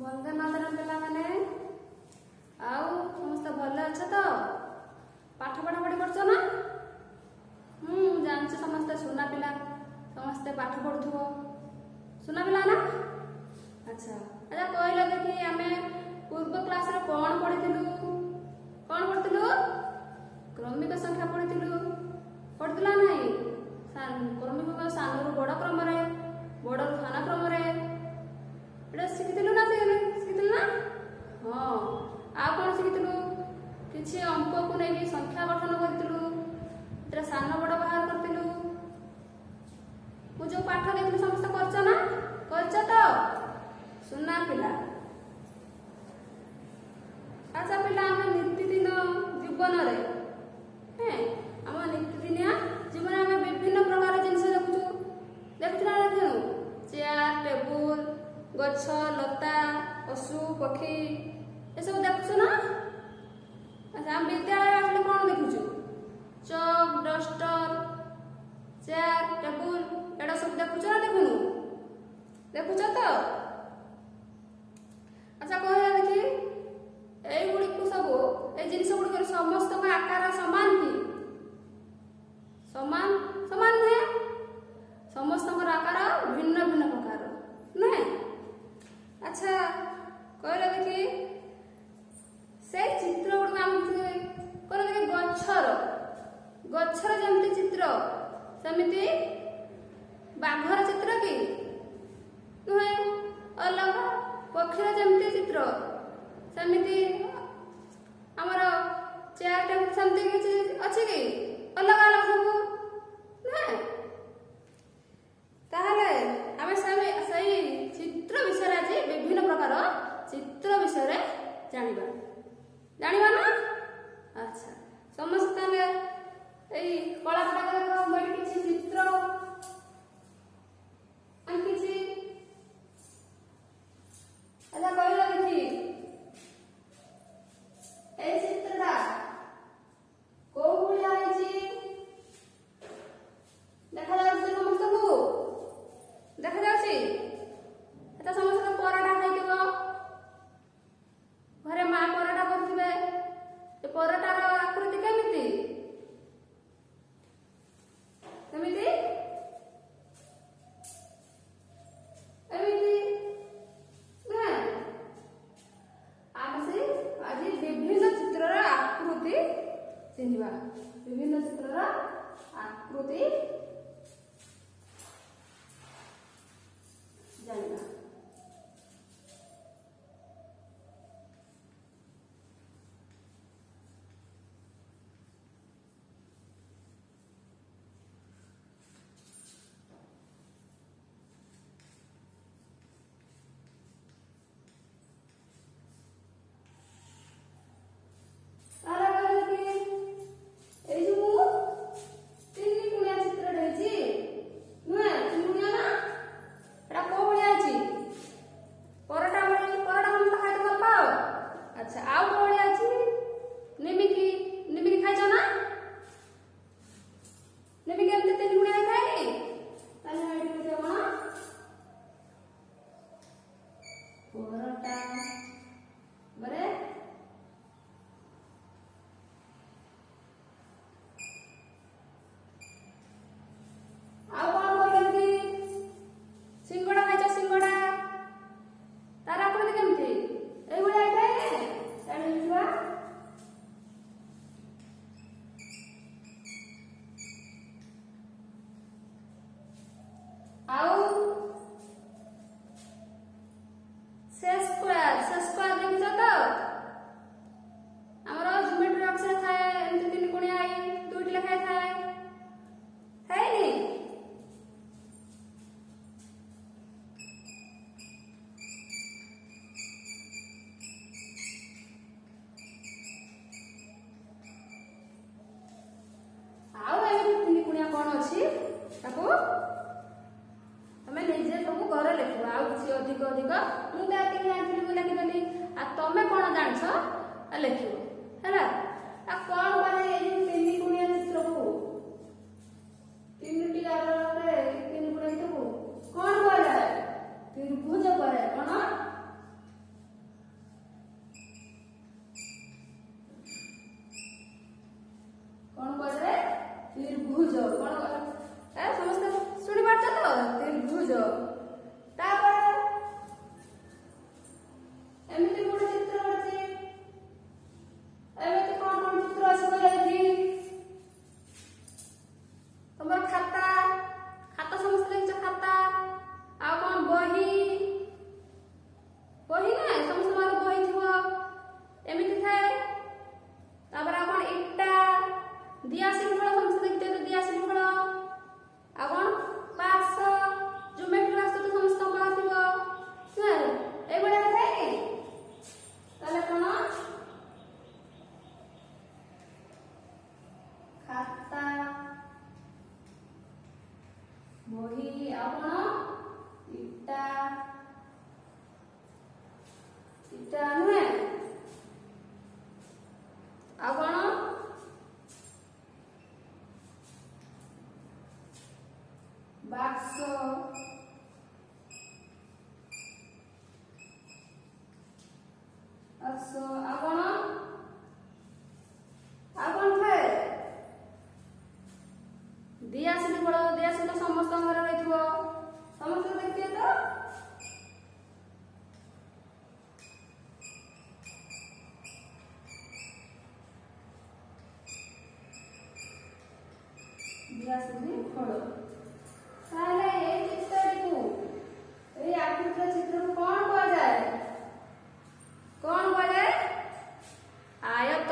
वंदे मातरम पिलामाने आउ समस्त भल अछ तो पाठ पढ़ा पढ़ी करछ ना। जानछि समस्त सुना पिला समस्त पाठ पढ़ुथबो सुना पिला ना। अच्छा अच्छा कहला देखि आमे पूर्व क्लास रे कोन पढ़िथिलु क्रमिक संख्या पढ़िथिला नाही। क्रमिक सानरू बड़ क्रम रे बड़ खाना क्रम रे एटा शिखिथिलु ना हाँ आ कोन शिखिथिलु किछि अंक को नै संख्या गठन करथिलु एटा सान बड़ बाहर करथिलु मु जो पाठ देखिलु समस्त करछ ना करछ तो सुना पिला। अच्छा पिला हम नित्यदिन जीवन रे हम नित्यदिनिया जीवन में विभिन्न प्रकार जिनस देखुना चेयर टेबुल गछ लता पशु पक्षी ये सब देखु ना। अच्छा हम विद्यालय आसले कौन देखु चक डस्टर चेयर टेबुल एटा सब देखु ना देखु तो। अच्छा कहला देखि एई गुडी को सब ए जिनिस गुडी समस्त का आकार समान कि समान है समस्त आकार भिन्न भिन्न प्रकार नहीं। अच्छा कहला देखि से चित्र गुडी हम कहला देखि गच्छर जेमति चित्र सेमिति बाघर चित्र कि नुहे अलग पक्षीर जेमति चित्र सेमिति हमर चेयर टेबुल सेमति किछि अछि कि अलग अलग सब नुहे। ताहले आमे सही चित्र विषय आज विभिन्न प्रकार चित्र विषय जानिबा ना। अच्छा समस्त एई कला पटाकर मैं किछि चित्र अंकिछि। अच्छा कहला देखि ए चित्रटा को भलिया आइछि देखा जाउछि समस्त को देखा जाउछि। एटा समस्त पराटा खाइथिबो घरे मां पराटा करथिबे ए पराटार आकृति केमिति एमिति ना आमसे आज विभिन्न चित्रर आकृति चिन्हिबा विभिन्न चित्रर आकृति जानिबा। तमें कौन जान लिख है कौन कहे तीन गुणिया चित्र को तीन टी 3 गुणिया कौन कहे त्रिभुज कहे कौन ବାକ୍ସ, ବାକ୍ସ। ଆଉ କଣ ଥାଏ? ଦିଆସିଲି ବଳ। ଦିଆସିଲି ତ ସମସ୍ତଙ୍କ ଘରେ ରହିଥିବ, ସମସ୍ତେ ଦେଖିଥିବେ ତ। ଦିଆସିଲି ଫଳ। ତାହେଲେ ଏଇ ଚିତ୍ରଟିକୁ, ଏଇ ଆକୃତିର ଚିତ୍ରକୁ କଣ କୁହାଯାଏ? କଣ କୁହାଯାଏ? ଆୟତ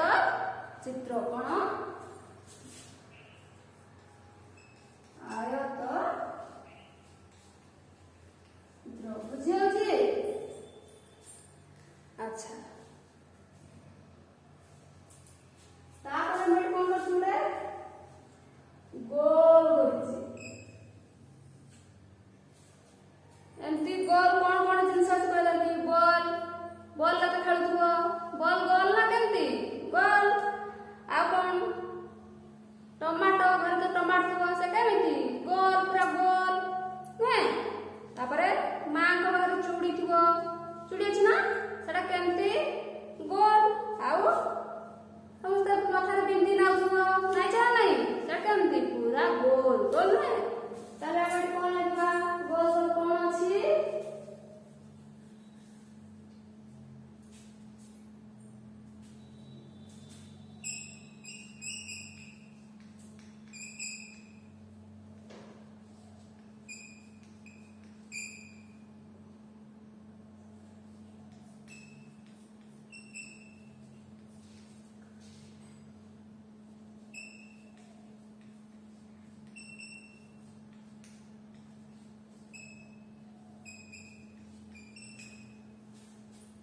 ଚିତ୍ର। କଣ? ଆୟତ ଚିତ୍ର। ବୁଝି ହଉଛି? ଆଚ୍ଛା। ତାପରେ ଆମେ ଏଠି କଣ କରୁଛୁ? ଗୋଲ କରୁଛି। ଏମିତି ଗୋଲ କଣ କଣ ଜିନିଷ ଅଛି କହିଲା କି? ବଲ୍, ବଲ୍ ତ ଖେଳୁଥିବ। ବଲ୍ ଗୋଲ ନା କେମିତି? ଗୋଲ। ଆଉ କଣ? ଟମାଟୋ, ଘରେ ତ ଟମାଟୋ ଥିବ, ସେ କେମିତି? ଗୋଲ, ପୁରା ଗୋଲ ନୁହେଁ? ତାପରେ ମାଙ୍କ ପାଖରେ ଚୁଡ଼ି ଥିବ, ଚୁଡ଼ି ଅଛି ନା, ସେଟା କେମିତି? ଗୋଲ। ଆଉ ସମସ୍ତେ ମାথাରେ ବିନ୍ଦି ନାଉଥିବ, ନାଇଛ ନା ନାଇଁ? ସେଟା କେମିତି? ପୁରା ଗୋଲ, ଗୋଲ ନୁହେଁ? ତାହେଲେ ଆମେ ଏଠି କଣ ଲେଖିବା? ଗୋଲ ଗୋଲ କଣ ଅଛି?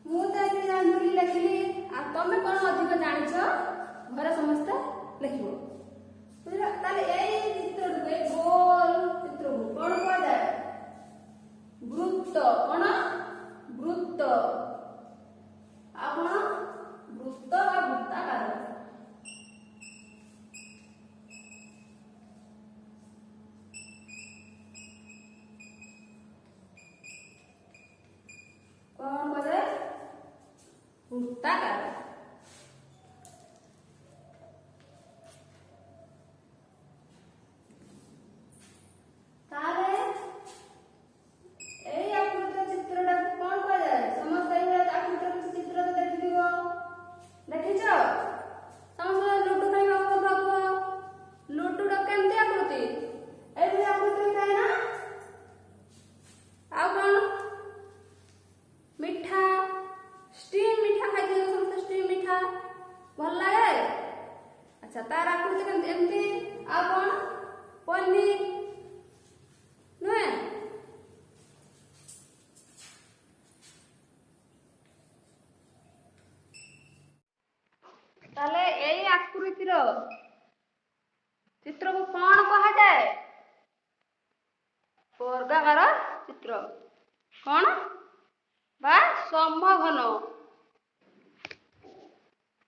ମୁଁ ତ ଏତେ ଜାଣିଥିଲି, ଲେଖିଲି। ଆଉ ତମେ କଣ ଅଧିକ ଜାଣିଛ? ଘରେ ସମସ୍ତେ ଲେଖିବ, ବୁଝିଲ? ତାହେଲେ ଏଇ ଚିତ୍ରଟିକୁ, ଏଇ ଗୋଲ ଚିତ୍ରକୁ କଣ କୁହାଯାଏ? ବୃତ୍ତ। କଣ? ବୃତ୍ତ। ଆଉ କଣ? ବୃତ୍ତ ବା ବୃତ୍ତାକାର। କଣ କୁହାଯାଏ? ବୃତ୍ତାକାର। ତାହେଲେ ଏଇ ଆକୃତିର ଚିତ୍ରଟାକୁ କଣ କୁହାଯାଏ? ସମସ୍ତେ ଏଇ ଆକୃତିର କିଛି ଚିତ୍ର ତ ଦେଖିଥିବ, ଦେଖିଛ? ସମସ୍ତେ ଲୁଡୁ ଖେଳିବାକୁ ଭଲ ପାଉଥିବ। ଲୁଡୁର କେମିତି ଆକୃତି? ଏଇଭଳି ଆକୃତି ଥାଏ ନା? ଆଉ କଣ? ମିଠା, ଷ୍ଟିମ୍ ମିଠା ଖାଇଥିବେ ସମସ୍ତେ, ଷ୍ଟିମ୍ ମିଠା ଭଲ ଲାଗେ। ଆଚ୍ଛା, ତାର ଆକୃତି କେମିତି? ଏମିତି। ଆଉ କଣ? ପନିର ନୁହେଁ? ତାହେଲେ ଏଇ ଆକୃତିର ଚିତ୍ରକୁ କଣ କୁହାଯାଏ? ବର୍ଗାକାର ଚିତ୍ର। କଣ? ବା ସମଘନ।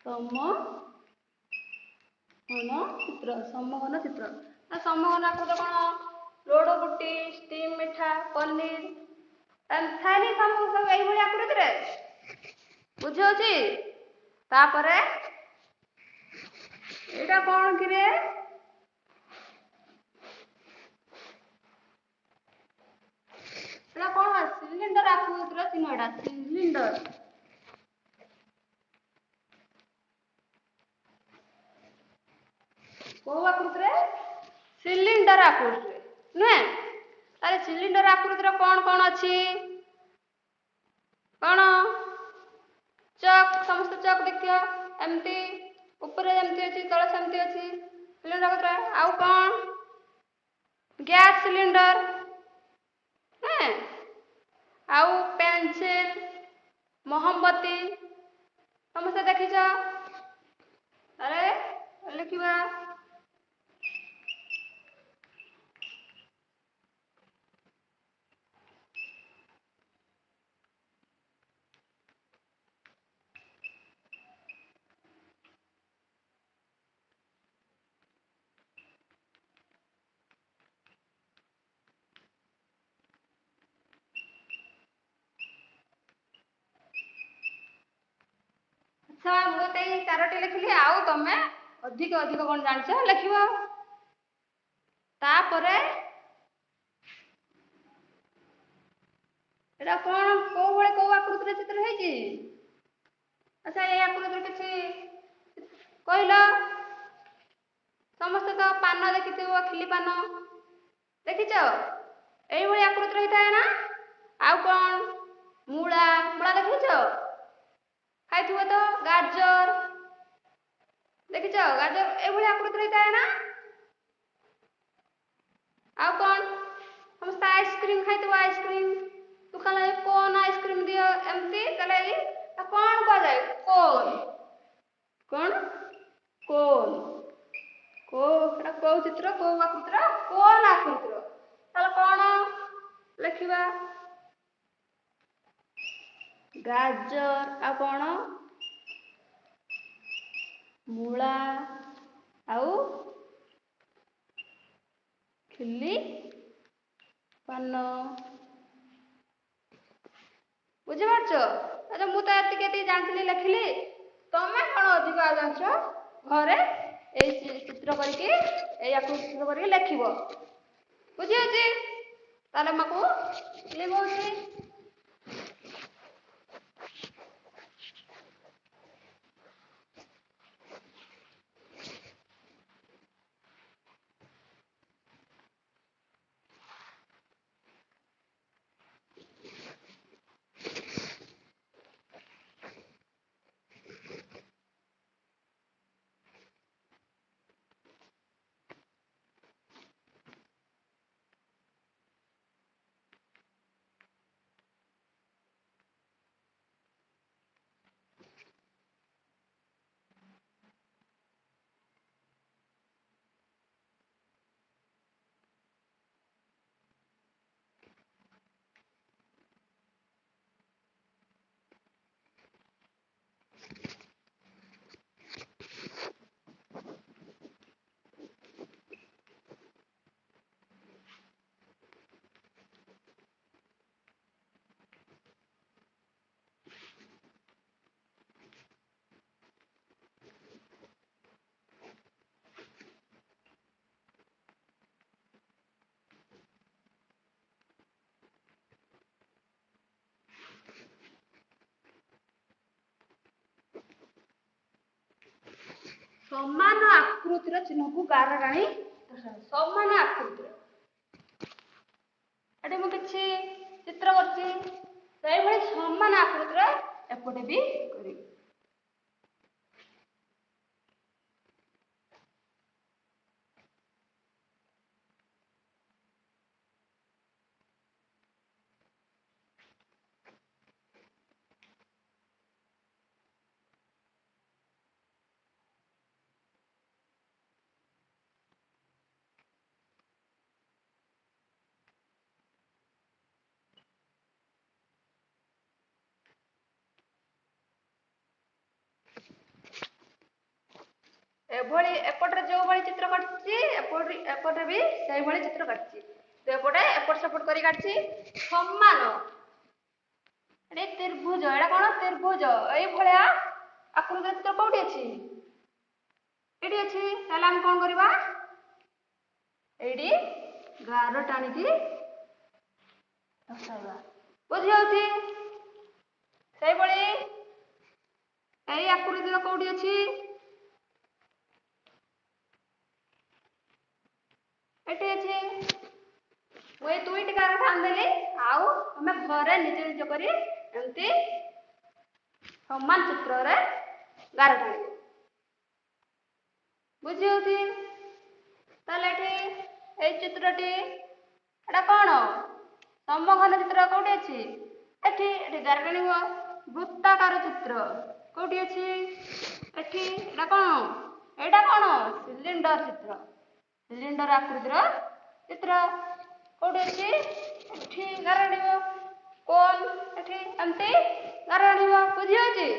ସମଘନ ଚିତ୍ର। ସମଘନ ଚିତ୍ର। ସମଘନ ଆକୃତି କଣ? ଲଡୁ ଗୋଟି, ଷ୍ଟିମ୍ ମିଠା, ପନିର ଥାଏନି ସବୁ ଏଇଭଳି ଆକୃତିରେ। ବୁଝି ହଉଛି? ତାପରେ ଏଇଟା କଣ କିରେ? ଏଇଟା କଣ? ସିଲିଣ୍ଡର ଆକୃତିର ଚିହ୍ନ। ଏଟା ସିଲିଣ୍ଡର। କୋଉ ଆକୃତିରେ? ସିଲିଣ୍ଡର ଆକୃତିରେ ନୁହେଁ? ତାହେଲେ ସିଲିଣ୍ଡର ଆକୃତିର କଣ କଣ ଅଛି? କଣ? ଚକ୍, ସମସ୍ତେ ଚକ୍ ଦେଖିଥିବ, ଏମିତି ଉପରେ ଯେମିତି ଅଛି ତଳେ ସେମିତି ଅଛି ସିଲିଣ୍ଡର ଆକୃତିର। ଆଉ କଣ? ଗ୍ୟାସ ସିଲିଣ୍ଡର ନୁହେଁ? ଆଉ ପେନସିଲ, ମହମବତୀ ସମସ୍ତେ ଦେଖିଛ? ଆରେ ଲେଖିବା। ମୁଁ ତ ଏଇ 4ଟି ଲେଖିଲି, ଆଉ ତମେ ଅଧିକ କଣ ଜାଣିଛ ଲେଖିବ। ତାପରେ ଏଟା କଣ କୋଉ ଆକୃତିର ଚିତ୍ର ହେଇଛି? ଆଚ୍ଛା ଏଇ ଆକୃତିର କିଛି କହିଲ। ସମସ୍ତେ ତ ପାନ ଦେଖିଥିବ, ଖିଲି ପାନ ଦେଖିଛ? ଏଇଭଳି ଆକୃତିର ହେଇଥାଏ ନା? ଆଉ କଣ ମୂଳା ଦେଖିଛ? ଖାଇଥିବ ତ। ଗାଜର ଦେଖିଛ? ଗାଜର ଏଇଭଳି ଆକୃତିର ହେଇଥାଏ ନା? ଆଉ କଣ ସମସ୍ତେ ଆଇସ୍କ୍ରିମ ଖାଇଥିବ, ଆଇସ୍କ୍ରିମ ଦୋକାନରେ କୋନ ଆଇସ୍କ୍ରିମ ଦିଅ ଏମିତି, ତାହେଲେ ଏଇଟା କଣ କୁହାଯାଏ? କୋନ। କଣ? କୋନ। ଏଟା କୋଉ ଚିତ୍ର, କୋଉ ଆକୃତିର? କୋନ ଆକୃତିର। ତାହେଲେ କଣ ଲେଖିବା? ଗାଜର। ଆଉ କଣ? ମୂଳା। ଆଉ ଖିଲି ପାନ। ବୁଝିପାରୁଛ? ଆଚ୍ଛା ମୁଁ ତ ଏତିକି ଜାଣିଥିଲି ଲେଖିଲି। ତମେ କଣ ଅଧିକ ଆଉ ଜାଣିଛ? ଘରେ ଏଇ ଚିତ୍ର କରିକି, ଏଇ ଆକୃତି କରିକି ଲେଖିବ। ବୁଝିହଉଛି? ତାହେଲେ ଆମକୁ ଲିଭଉଛି। ସମାନ ଆକୃତିର ଚିହ୍ନକୁ ଗାର ଟାଣି ଦର୍ଶାଅ। ସମାନ ଆକୃତିର। ଏଠି ମୁଁ କିଛି ଚିତ୍ର କରିଛି, ସେଇଭଳି ସମାନ ଆକୃତିର ଏପଟେ ବି କରିବି। ଏଭଳି ଏପଟରେ ଯୋଉ ଭଳି ଚିତ୍ର କାଟିଛି, ଏପଟରେ ବି ସେଇଭଳି ଚିତ୍ର କାଟିଛି। ଏପଟେ ଏପଟ ସେପଟ କରି କାଟିଛି ସମାନ। ଏଠି ତ୍ରିଭୁଜ, ଏଇଟା କଣ? ତ୍ରିଭୁଜ। ଏଇଭଳିଆ ଆକୃତିର ଚିତ୍ର କୋଉଠି ଅଛି? ଏଇଠି ଅଛି। ତାହେଲେ ଆମେ କଣ କରିବା? ଏଇଠି ଗାର ଟାଣିକି ଦର୍ଶାଇବା। ବୁଝିଯାଉଛି? ସେଇଭଳି ଏଇ ଆକୃତିର କୋଉଠି ଅଛି? ଏଠି ଅଛି। ମୁଁ ଏଇ ଦୁଇଟି ଗାର ଟାଣିଦେଲି, ଆଉ ତମେ ଘରେ ନିଜ କରି ଏମିତି ସମାନ ଚିତ୍ରରେ ଗାର ଟାଣିବ। ବୁଝିହଉଛି? ତାହେଲେ ଏଠି ଏଇ ଚିତ୍ରଟି, ଏଟା କଣ? ସମଘନ ଚିତ୍ର କୋଉଠି ଅଛି? ଏଠି ଗାର ଟାଣିବ। ବୃତ୍ତାକାର ଚିତ୍ର କୋଉଠି ଅଛି? ଏଠି। ଏଟା କଣ? ଏଇଟା କଣ? ସିଲିଣ୍ଡର ଚିତ୍ର। ସିଲିଣ୍ଡର ଆକୃତିର ଚିତ୍ର କୋଉଠି ଅଛି? ଏଠି ଗାର ଟାଣିବ। କୋନ ଏଠି ଏମିତି ଗାର ଟାଣିବ। ବୁଝିହଉଛି?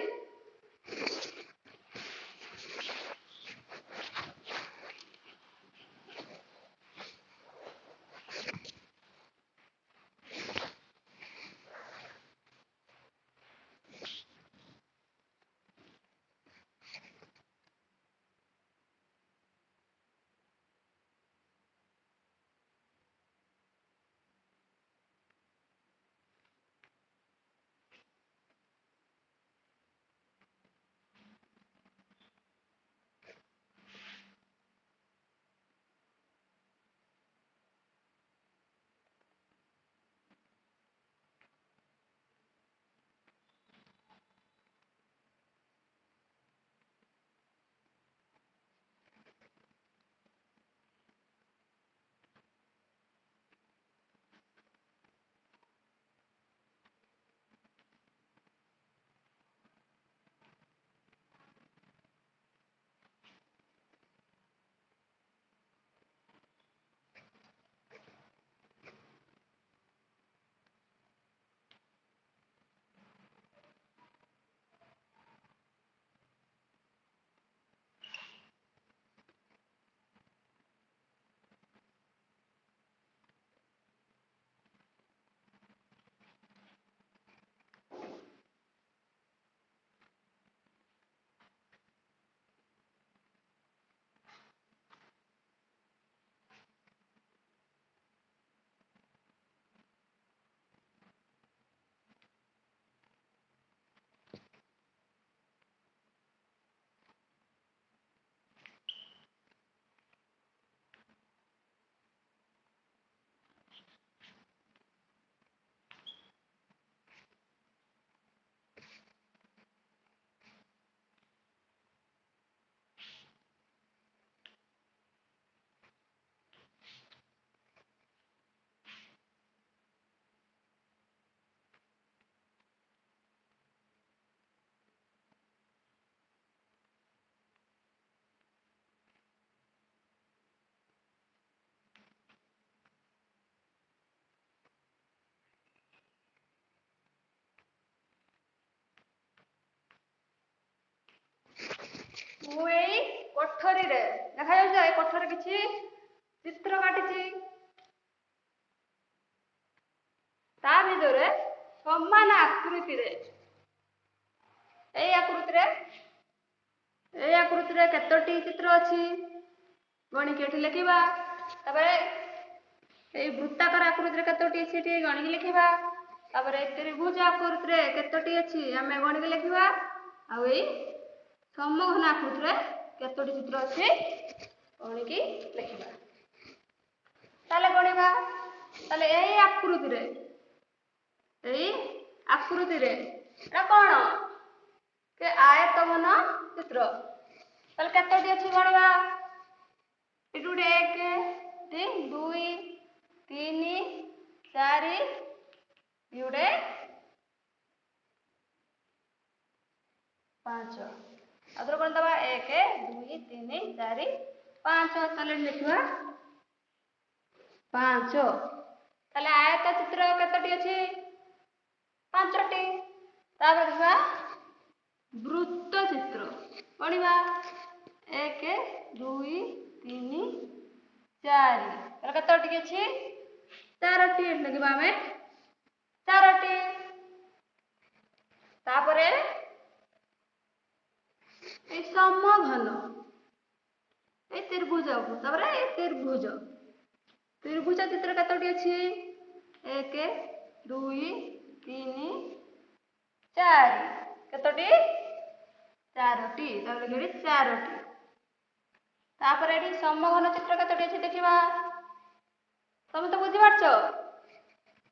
କୋଠରୀରେ ଦେଖାଯାଉଛି ଏ କୋଠରୀରେ କିଛି ଚିତ୍ର କାଟିଛି। ତା ଭିତରେ ସମାନ ଆକୃତିରେ ଏଇ ଆକୃତିରେ କେତୋଟି ଚିତ୍ର ଅଛି ଗଣିକି ଏଠି ଲେଖିବା। ତାପରେ ଏଇ ବୃତ୍ତାକାର ଆକୃତିରେ କେତୋଟି ଅଛି ଏଠି ଗଣିକି ଲେଖିବା। ତାପରେ ତ୍ରିଭୁଜ ଆକୃତିରେ କେତୋଟି ଅଛି ଆମେ ଗଣିକି ଲେଖିବା। ଆଉ ଏଇ ସମଘନ ଆକୃତିରେ କେତୋଟି ଚିତ୍ର ଅଛି ଗଣିକି ଲେଖିବା। ତାହେଲେ ଗଣିବା। ତାହେଲେ ଏଇ ଆକୃତିରେ ଏଟା କଣ કે ଆୟତଘନ ଚିତ୍ର। ତାହେଲେ କେତୋଟି ଅଛି ଗଣିବା। ଏଠି ଗୋଟେ 1 2 3 4 ଗୋଟେ 5 ଆଉଥରେ ଗଣିଦେବା 1 2 3 4 5। ତାହେଲେ ଲେଖିବା 5। ତାହେଲେ ଆୟତ ଚିତ୍ର କେତୋଟି ଅଛି 5ଟି। ତାପରେ ଦେଖିବା ବୃତ୍ତ ଚିତ୍ର ଗଣିବା 1 2 3 4। ତାହେଲେ କେତୋଟି ଅଛି 4ଟି। ଲେଖିବା ଆମେ 4ଟି। ତାପରେ এই সমঘন এই ত্রিভুজ তাପରେ এই ত্রিভୁଜ ଚିତ୍ର କେତୋଟି ଅଛି 1 2 3 4। କେତୋଟି 4ଟି। ତାପରେ ଲେଖିଲି 4ଟି। ତାପରେ ଏଠି ସମଘନ ଚିତ୍ର କେତୋଟି ଅଛି ଦେଖିବା। ତମେ ତ ବୁଝିପାରୁଛ।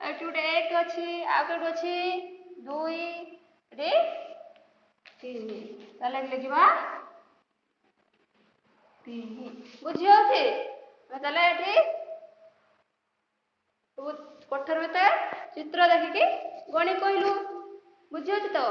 ଏଠି ଗୋଟେ 1 ଅଛି ଆଉ ଗୋଟେ ଅଛି 2 ଏଠି 3। ତାହେଲେ ଲେଖିବା 3। ବୁଝି ହଉଛି। ତାହେଲେ ଏଠି କୋଠରୀ ଭିତରେ ଚିତ୍ର ଦେଖିକି ଗଣି କହିଲୁ। ବୁଝି ହଉଛି ତ।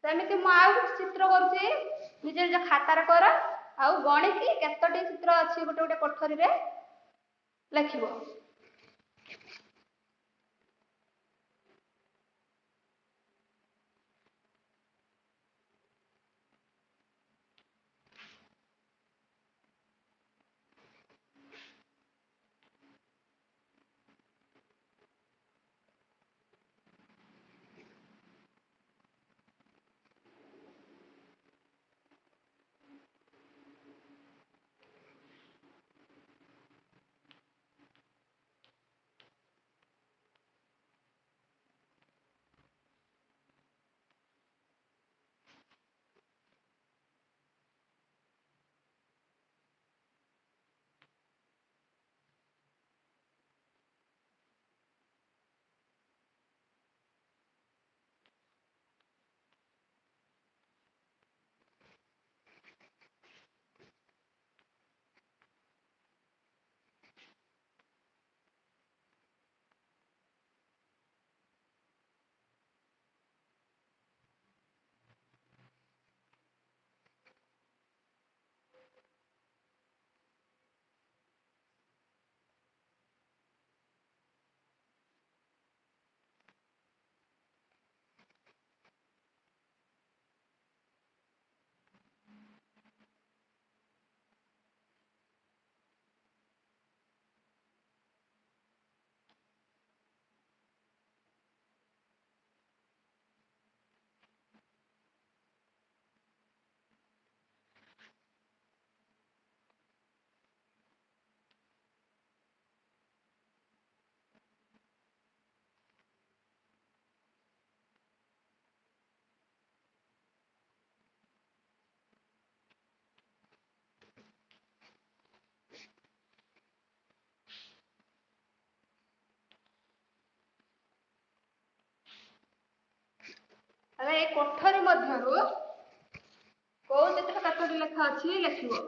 ସେମିତି ମୁଁ ଆଉ କିଛି ଚିତ୍ର କରୁଛି ନିଜ ନିଜ ଖାତାରେ କର। ଆଉ ଗଣିକି କେତୋଟି ଚିତ୍ର ଅଛି ଗୋଟେ ଗୋଟେ କୋଠରୀରେ ଲେଖିବ। ତାହେଲେ ଏଇ କୋଠରୀ ମଧ୍ୟରୁ କୋଉ ଚିତ୍ର କେତୋଟି ଲେଖା ଅଛି ଲେଖିବ।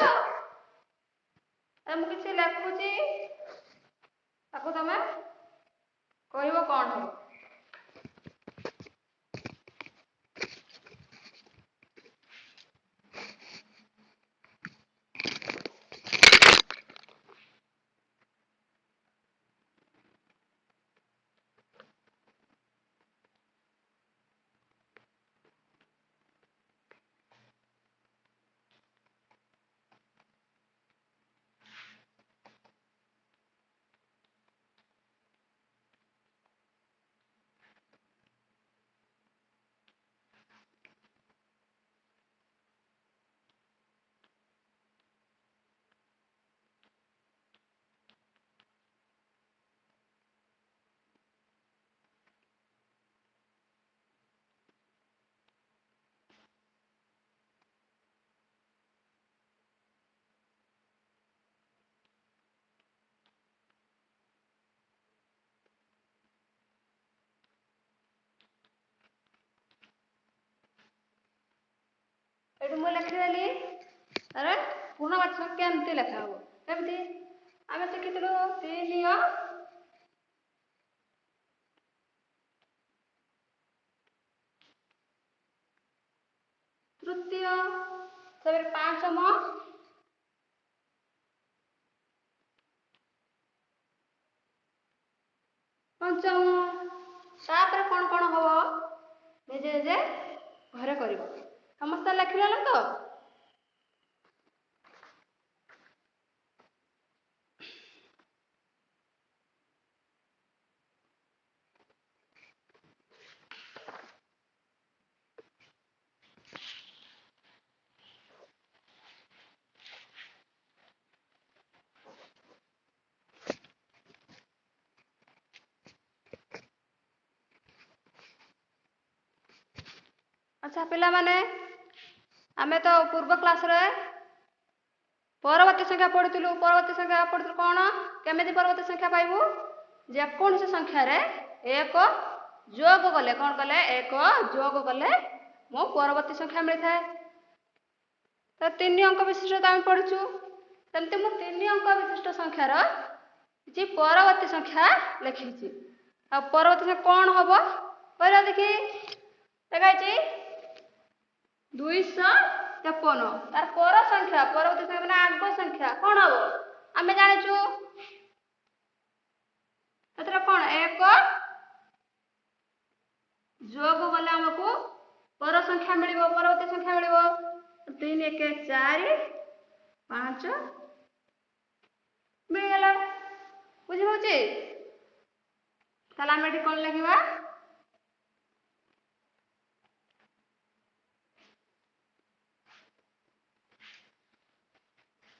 ତ? ମୁଁ କିଛି ଲେଖୁଛି, ତାକୁ ତମେ କହିବ କ'ଣ ହବ। ଏଠୁ ମୁଁ ଲେଖିଦେଲି। ତାର ପୂର୍ଣ୍ଣବାଚକ କେମିତି ଲେଖା ହବ? କେମିତି? ଆମେ ଶିଖିଥିଲୁ 3 ତୃତୀୟ, ତାପରେ 5ମ, ପଞ୍ଚମ। ତାପରେ କ'ଣ ହବ? ନିଜେ ନିଜେ ଘରେ କରିବ। ସମସ୍ତେ ଲେଖିଦେଲ ତ? ଆଚ୍ଛା ପିଲାମାନେ, ଆମେ ତ ପୂର୍ବ କ୍ଲାସରେ ପରବର୍ତ୍ତୀ ସଂଖ୍ୟା ପଢିଥିଲୁ। କ'ଣ? କେମିତି ପରବର୍ତ୍ତୀ ସଂଖ୍ୟା ପାଇବୁ? ଯେକୌଣସି ସଂଖ୍ୟାରେ 1 ଯୋଗ କଲେ, କ'ଣ କଲେ? 1 ଯୋଗ କଲେ ମୋ ପରବର୍ତ୍ତୀ ସଂଖ୍ୟା ମିଳିଥାଏ। ତ 3 ଅଙ୍କ ବିଶିଷ୍ଟ ଆମେ ପଢିଛୁ। ସେମିତି ମୁଁ 3 ଅଙ୍କ ବିଶିଷ୍ଟ ସଂଖ୍ୟାର କିଛି ପରବର୍ତ୍ତୀ ସଂଖ୍ୟା ଲେଖିଛି। ଆଉ ପରବର୍ତ୍ତୀ ସଂଖ୍ୟା କ'ଣ ହବ କହିଲ ଦେଖି? ଲେଖାହେଇଛି 253। ତାର ପର ସଂଖ୍ୟା, ପରବର୍ତ୍ତୀ ସଂଖ୍ୟା ମାନେ ଆଗ ସଂଖ୍ୟା କ'ଣ ହବ? ଆମେ ଜାଣିଛୁ ଏଥିରେ କ'ଣ 1 ଯୋଗ କଲେ ଆମକୁ ପର ସଂଖ୍ୟା ମିଳିବ, ପରବର୍ତ୍ତୀ ସଂଖ୍ୟା ମିଳିବ। 3 1 4 5 ମିଳିଗଲା। ବୁଝି ହଉଛି? ତାହେଲେ ଆମେ ଏଠି କ'ଣ ଲେଖିବା?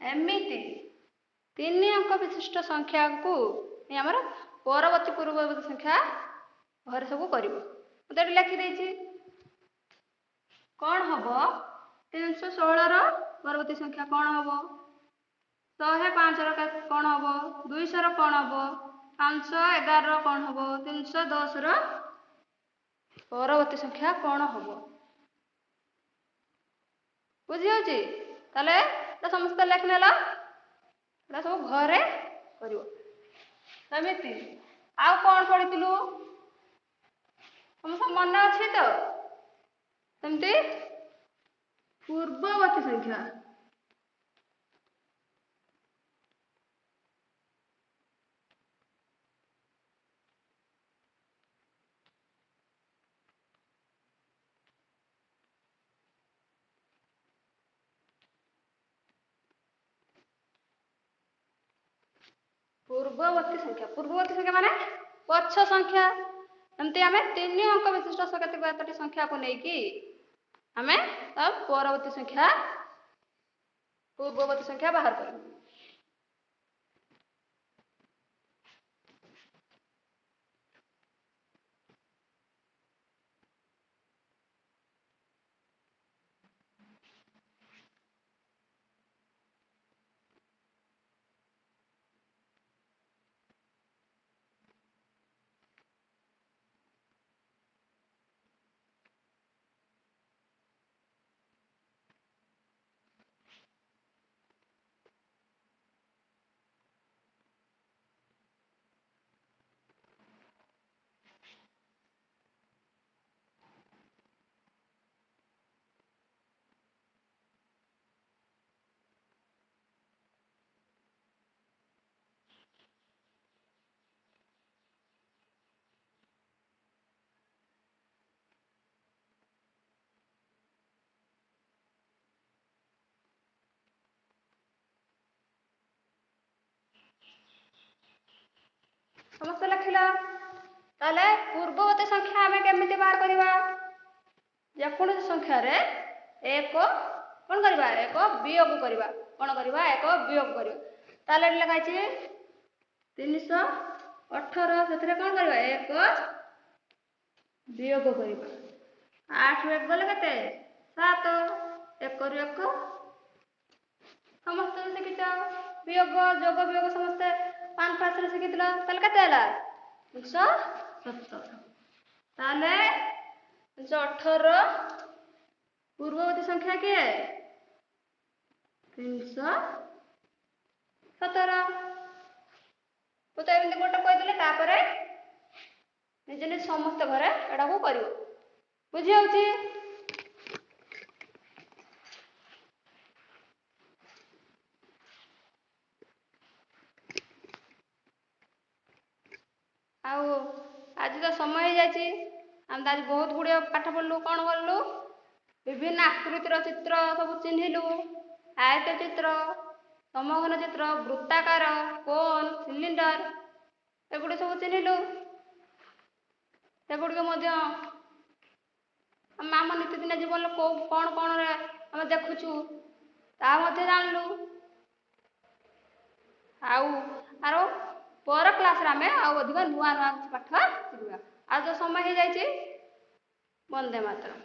ଏମିତି 3 ଅଙ୍କ ବିଶିଷ୍ଟ ସଂଖ୍ୟାକୁ ଆମର ପରବର୍ତ୍ତୀ ପୂର୍ବବର୍ତ୍ତୀ ସଂଖ୍ୟା ଘରେ ସବୁ କରିବ। ମୁଁ ତ ଏଠି ଲେଖିଦେଇଛି। କ'ଣ ହବ? 316ର ପରବର୍ତ୍ତୀ ସଂଖ୍ୟା କ'ଣ ହବ? 105ର କ'ଣ ହବ? 200ର କ'ଣ ହବ? 511ର କ'ଣ ହବ? 310ର ପରବର୍ତ୍ତୀ ସଂଖ୍ୟା କ'ଣ ହବ? ବୁଝିଯାଉଛି? ତାହେଲେ ଏଟା ସମସ୍ତେ ଲେଖିନେଲ। ଏଟା ସବୁ ଘରେ କରିବ। ସେମିତି ଆଉ କ'ଣ ପଢିଥିଲୁ? ସମସ୍ତ ମନେ ଅଛି ତ? ସେମିତି ପୂର୍ବବର୍ତ୍ତୀ ସଂଖ୍ୟା। ପୂର୍ବବର୍ତ୍ତୀ ସଂଖ୍ୟା ମାନେ ପଛ ସଂଖ୍ୟା। ଏମିତି ଆମେ 3 ଅଙ୍କ ବିଶିଷ୍ଟ କେତୋଟି ସଂଖ୍ୟାକୁ ନେଇକି ଆମେ ପୂର୍ବବର୍ତ୍ତୀ ସଂଖ୍ୟା ବାହାର କରିବୁ। କହିଲ? ତାହେଲେ ପୂର୍ବବର୍ତ୍ତୀ ସଂଖ୍ୟା ଆମେ କେମିତି ବାହାର କରିବା? ଯେକୌଣସି ସଂଖ୍ୟାରେ ଏକ କ'ଣ କରିବା? ଏକ ବିୟୋଗ କରିବା। କ'ଣ କରିବା? ଏକ ବିୟୋଗ କରିବା। ତାହେଲେ ଏଠି ଲେଖା ହେଇଛି 318, ସେଥିରେ କ'ଣ କରିବା? ଏକ ବିୟୋଗ କରିବା। 8 ରୁ 1 ଗଲେ କେତେ? 7। 1 ରୁ 1 ସମସ୍ତେ ଶିଖିଛ। ବିୟୋଗ ଯୋଗ ବିୟୋଗ ସମସ୍ତେ 5 କ୍ଲାସରେ ଶିଖିଥିଲ। ତାହେଲେ କେତେ ହେଲା? 317। ତାହେଲେ 318 ପୂର୍ବବର୍ତ୍ତୀ ସଂଖ୍ୟା କିଏ? 317। ତ ଏମିତି ଗୋଟେ କହିଦେଲେ ତାପରେ ନିଜେ ନିଜେ ସମସ୍ତେ ଘରେ ଏଟାକୁ କରିବ। ବୁଝି ଯାଉଛି? ଆଉ ଆଜି ତ ସମୟ ହେଇଯାଇଛି। ଆମେ ତ ଆଜି ବହୁତ ଗୁଡ଼ିଏ ପାଠ ପଢ଼ିଲୁ। କ'ଣ କଲୁ? ବିଭିନ୍ନ ଆକୃତିର ଚିତ୍ର ସବୁ ଚିହ୍ନିଲୁ। ଆୟତ ଚିତ୍ର, ସମଘନ ଚିତ୍ର, ବୃତ୍ତାକାର, କୋନ୍, ସିଲିଣ୍ଡର ଏଗୁଡ଼ିକ ସବୁ ଚିହ୍ନିଲୁ। ସେଗୁଡ଼ିକ ମଧ୍ୟ ଆମ ନିତିଦିନିଆ ଜୀବନରେ କ'ଣ କ'ଣରେ ଆମେ ଦେଖୁଛୁ ତାହା ମଧ୍ୟ ଜାଣିଲୁ। ଆଉ ପର କ୍ଲାସରେ ଆମେ ଆଉ ଅଧିକ ନୂଆ ନୂଆ ପାଠ ଶିଖିବା। ଆଉ ତ ସମୟ ହେଇଯାଇଛି। ବନ୍ଦେ ମାତରମ୍।